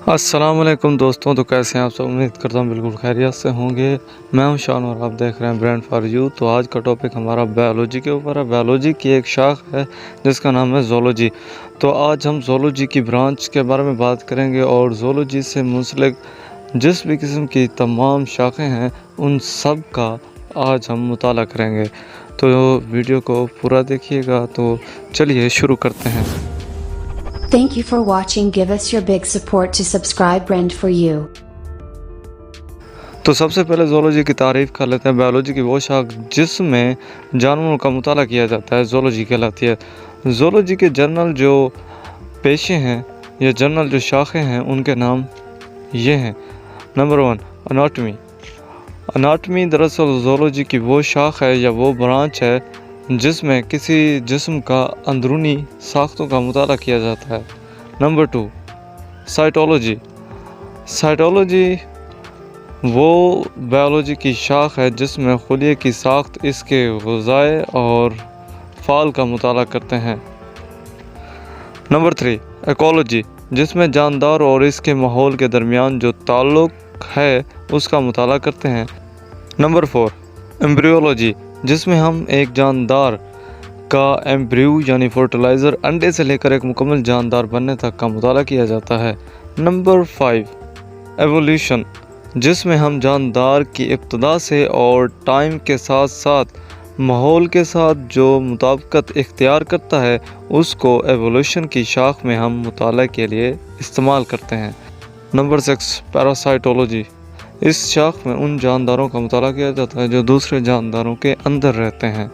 अस्सलाम वालेकुम दोस्तों, तो कैसे हैं आप सब। उम्मीद करता हूँ बिल्कुल खैरियत से होंगे। मैं हूं शान और आप देख रहे हैं ब्रांड फॉर यू। तो आज का टॉपिक हमारा बायोलॉजी के ऊपर है। बायोलॉजी की एक शाख है जिसका नाम है ज़ूलॉजी। तो आज हम ज़ूलॉजी की ब्रांच के बारे में बात करेंगे और ज़ूलॉजी से मुंसलिक जिस भी किस्म की तमाम शाखें हैं उन सब का आज हम मुताला करेंगे। तो वीडियो को पूरा देखिएगा। तो चलिए शुरू करते हैं। Thank you for watching. Give us your big support to subscribe Brand for You. तो सबसे पहले ज़ूलॉजी की तारीफ़ कर लेते हैं। बायोलॉजी की वो शाख जिसमें जानवरों का मुताला किया जाता है ज़ूलॉजी कहलाती है। ज़ूलॉजी के जर्नल जो पेशे हैं या जर्नल जो शाखें हैं उनके नाम ये हैं। Number 1, anatomy. अनाटमी दरअसल ज़ूलॉजी की वो शाख है या वो ब्रांच है जिसमें किसी जिस्म का अंदरूनी साख्तों का मुताला किया जाता है। Number 2, cytology. साइटोलॉजी वो बायोलॉजी की शाख है जिसमें खुलिये की साख्त, इसके ग़िज़ाए और फ़ाल का मुताला करते हैं। नंबर 3, इकोलॉजी, जिसमें जानदार और इसके माहौल के दरमियान जो ताल्लुक़ है उसका मुताला करते हैं। नंबर 4, एम्ब्रियोलॉजी, जिसमें हम एक जानदार का एम्ब्रियो यानी फर्टिलाइज़र अंडे से लेकर एक मुकम्मल जानदार बनने तक का मुताला किया जाता है। नंबर 5, एवोल्यूशन, जिसमें हम जानदार की इब्तिदा से और टाइम के साथ साथ माहौल के साथ जो मुताबिकत इख्तियार करता है उसको एवोल्यूशन की शाख में हम मुताला के लिए इस्तेमाल करते हैं। नंबर 6, पैरासाइटोलॉजी, इस शाख में उन जानदारों का मुताला किया जाता है जो दूसरे जानदारों के अंदर रहते हैं।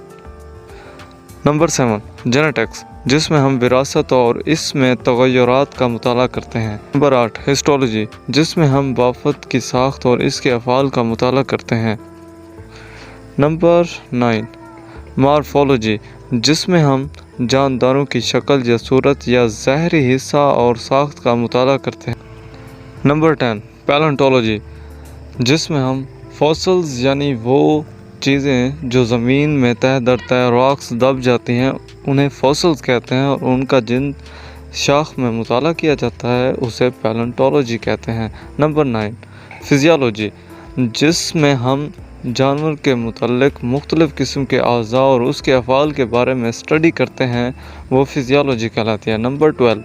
नंबर 7, जेनेटिक्स, जिसमें हम विरासत और इसमें तग़य्युरात का मुताला करते हैं। नंबर 8, हिस्टोलॉजी, जिसमें हम बाफ़त की साख्त और इसके अफ़ाल का मुताला करते हैं। नंबर 9, मॉर्फोलॉजी, जिसमें हम जानदारों की शक्ल या सूरत या ज़ाहरी हिस्सा और साख्त का मुताला करते हैं। नंबर 10, पैलेंटोलॉजी, जिसमें हम फॉसिल्स यानी वो चीज़ें जो ज़मीन में तह दर तह रॉक्स दब जाती हैं उन्हें फॉसिल्स कहते हैं और उनका जिन शाख में मुताला किया जाता है उसे पैलेंटोलॉजी कहते हैं। नंबर 9, फिजियोलॉजी, जिसमें हम जानवर के मुतल्लिक़ मुख्तलिफ़ किस्म के अज़ा और उसके अफ़ाल के बारे में स्टडी करते हैं, वो फिजियोलॉजी कहलाती है। Number 12,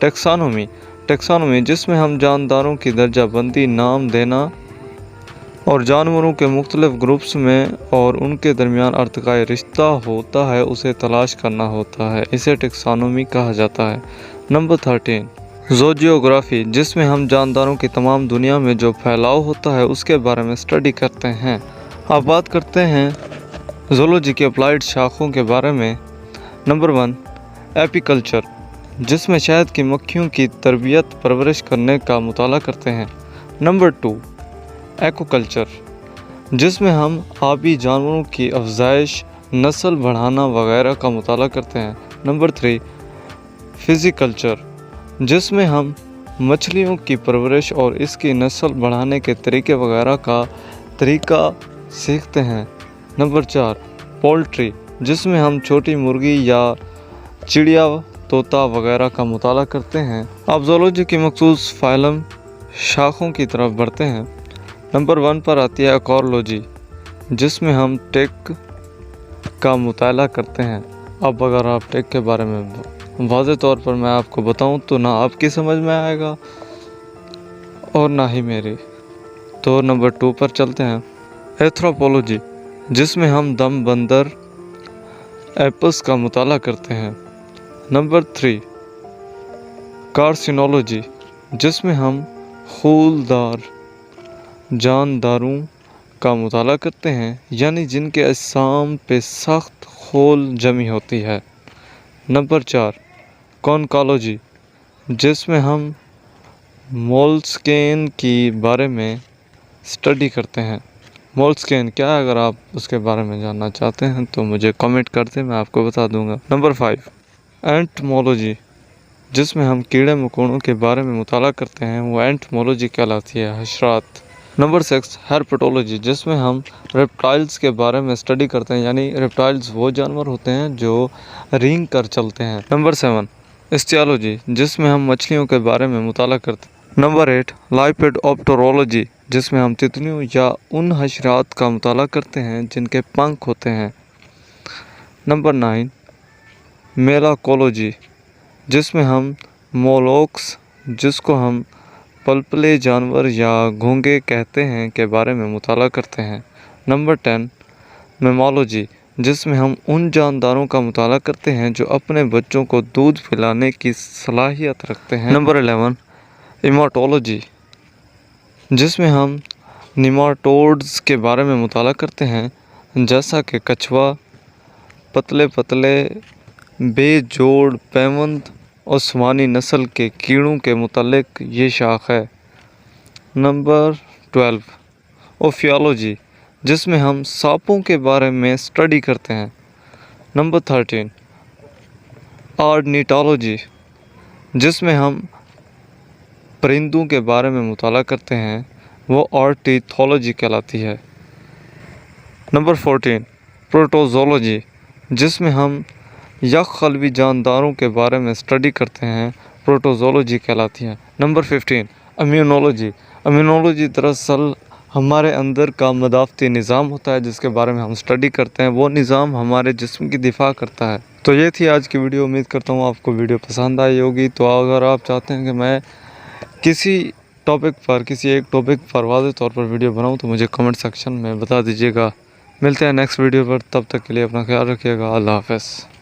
taxonomy. टेक्सोनोमी, जिसमें हम जानदारों की दर्जा बंदी, नाम देना और जानवरों के मुख्तलिफ़ ग्रुप्स में और उनके दरमियान अर्तिकाई रिश्ता होता है उसे तलाश करना होता है, इसे टेक्सोनोमी कहा जाता है। नंबर 13, ज़ूजियोग्राफी, जिसमें हम जानदारों की तमाम दुनिया में जो फैलाव होता है उसके बारे में स्टडी करते हैं। अब बात करते हैं ज़ूलॉजी की अप्लाइड शाखों के बारे में। नंबर 1, एपीकल्चर, जिसमें शहद की मक्खियों की तरबियत परवरिश करने का मुताला करते हैं। नंबर 2, एक्वाकल्चर, जिसमें हम आबी जानवरों की अफजाइश, नस्ल बढ़ाना वगैरह का मुताला करते हैं। नंबर 3, फ़िज़िकल्चर, जिसमें हम मछलियों की परवरिश और इसकी नस्ल बढ़ाने के तरीके वगैरह का तरीका सीखते हैं। नंबर 4, पोल्ट्री, जिसमें हम छोटी मुर्गी या चिड़िया, तोता वगैरह का मुताला करते हैं। अब ज़ूलॉजी की मखसूस फ़ाइलम शाखों की तरफ बढ़ते हैं। नंबर 1 पर आती है इकोलॉजी, जिसमें हम टेक का मुताला करते हैं। अब अगर आप टेक के बारे में वाज़ेह तौर पर मैं आपको बताऊं तो ना आपकी समझ में आएगा और ना ही मेरी। तो नंबर 2 पर चलते हैं, एंथ्रोपोलॉजी, जिसमें हम दम बंदर एप्स का मुताला करते हैं। नंबर 3, कार्सिनोलॉजी, जिसमें हम खूलदार जानदारों का मुताला करते हैं यानी जिनके अजसाम पे सख्त खोल जमी होती है। नंबर 4, कॉन्कोलॉजी, जिसमें हम मोलस्केन के बारे में स्टडी करते हैं। मोलस्केन क्या है, अगर आप उसके बारे में जानना चाहते हैं तो मुझे कमेंट कर दें, मैं आपको बता दूंगा। नंबर 5, एंटमोलॉजी, जिसमें हम कीड़े मकोड़ों के बारे में मुताला करते हैं, वो एंटमोलॉजी कहलाती है, हशरात। नंबर 6, हेर्पेटोलॉजी, जिसमें हम रेप्टाइल्स के बारे में स्टडी करते हैं यानी रेप्टाइल्स वो जानवर होते हैं जो रेंग कर चलते हैं। नंबर 7, इस्टियोलॉजी, जिसमें हम मछलियों के बारे में मुताला करते हैं। नंबर 8 लाइपिडोप्टेरोलॉजी, जिसमें हम तितलियों या उन हशरात का मुताला करते हैं जिनके पंख होते हैं। नंबर 9 मेलाकोलॉजी, जिसमें हम मोलस्क्स, जिसको हम पलपले जानवर या घोंघे कहते हैं, के बारे में मुताला करते हैं। नंबर 10 मैमोलॉजी, जिसमें हम उन जानदारों का मुताला करते हैं जो अपने बच्चों को दूध पिलाने की सलाहियत रखते हैं। नंबर 11 इमाटोलॉजी, जिसमें हम निमाटोड्स के बारे में मुताला करते हैं, जैसा कि कछुआ, पतले पतले बेजोड़ पैवंद ओस्मानी नस्ल के कीड़ों के मुतालिक ये शाख है। नंबर 12 ओफियोलॉजी, जिसमें हम सांपों के बारे में स्टडी करते हैं। नंबर 13 ऑर्निथोलॉजी, जिसमें हम परिंदों के बारे में मुताला करते हैं, वो ऑर्निथोलॉजी कहलाती है। नंबर 14 प्रोटोजोलॉजी, जिसमें हम यककलबी जानदारों के बारे में स्टडी करते हैं, प्रोटोजोलॉजी कहलाती है। नंबर 15 इम्यूनोलॉजी, इम्यूनोलॉजी दरअसल हमारे अंदर का मदाफ़ती निज़ाम होता है जिसके बारे में हम स्टडी करते हैं, वो निज़ाम हमारे जिस्म की दिफा करता है। तो ये थी आज की वीडियो। उम्मीद करता हूँ आपको वीडियो पसंद आई होगी। तो अगर आप चाहते हैं कि मैं किसी एक टॉपिक पर वाज़ेह तौर पर वीडियो बनाऊँ तो मुझे कमेंट सेक्शन में बता दीजिएगा। मिलते हैं नेक्स्ट वीडियो पर, तब तक के लिए अपना ख्याल रखिएगा। अल्लाह हाफ़िज़।